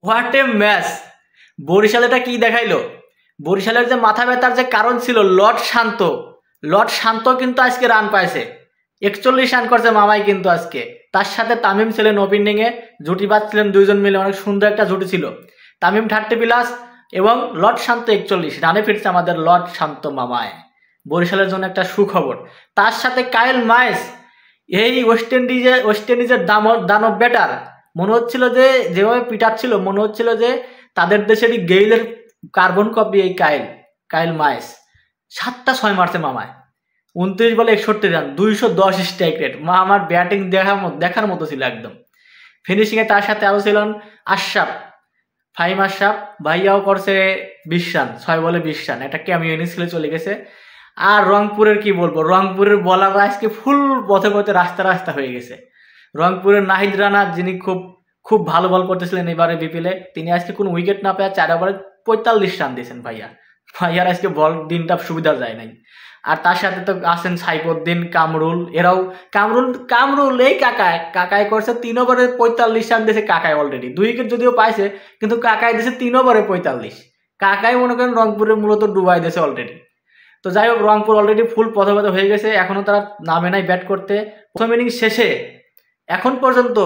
What a match! Barishal এটা কি দেখাইলো? বরিশালের যে মাথা ব্যথার যে কারণ ছিল লর্ড শান্ত কিন্তু আজকে রান পাইছে। 41 রান করছে মামাই কিন্তু আজকে। তার সাথে তামিম ছিলেন ওপেনিংয়ে, জুটি বাঁধছিলেন দুইজন মিলে, অনেক সুন্দর একটা জুটি ছিল। তামিম 30+ এবং লর্ড শান্ত 41 রানে ফিরছে আমাদের লর্ড শান্ত মামায়। বরিশালের জন্য একটা সুখবর। তার সাথে কাইল মাইস, এই ওয়েস্ট ইন্ডিজের দানব ব্যাটার, মনে হচ্ছিল যে যেভাবে পিটাচ্ছিল মনে হচ্ছিল যে তাদের দেশেরই গেইলের কার্বন কপি এই কাইল মাইস। 7টা 6 মারছে মামায়, 29 বলে 61 রান, 210 স্ট্রাইক রেট। আমার ব্যাটিং দেখার মতো ছিল একদম। ফিনিশিংয়ে তার সাথে আরও ছিলেন ফাহিম আশরাফ, ভাইয়াও করছে 20 রান, 6 বলে 20 রান, একটা ক্যামিও ইনিংস খেলে চলে গেছে। আর রংপুরের কি বলবো, রংপুরের বলাররা আজকে ফুল পথে পথে রাস্তা হয়ে গেছে। রংপুরের নাহিদ রানা, যিনি খুব ভালো বল করতেছিলেন এবারে বিপিএলে, তিনি আজকে কোনো উইকেট না পেয়ে 4 ওভারে 45 রান দিয়েছেন। ভাইয়ার আজকে বল দিনটা সুবিধা যায় নাই। আর তার সাথে তো আছেন সাইফুদ্দিন, কামরুল, এরাও কামরুল এই কাকায় করছে 3 ওভারে 45 রান দিয়েছে। কাকায় অলরেডি 2 উইকেট যদিও পাইছে, কিন্তু কাকায় দিয়েছে 3 ওভারে 45। কাকাই মনে করেন রংপুরের মূলত ডুবাই দিয়েছে অলরেডি। তো যাই হোক, রংপুর অলরেডি ফুল পথে হয়ে গেছে, এখনো তারা নামে নাই ব্যাট করতে। প্রথম ইনিংস শেষে এখন পর্যন্ত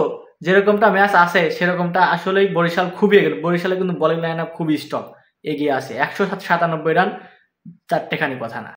যেরকমটা ম্যাচ আছে সেরকমটা আসলেই বরিশাল খুবই এগিয়ে। বরিশালে কিন্তু বোলিং লাইন আপ খুবই স্ট্রং, এগিয়ে আছে 197 রান, চারটেখানি কথা না।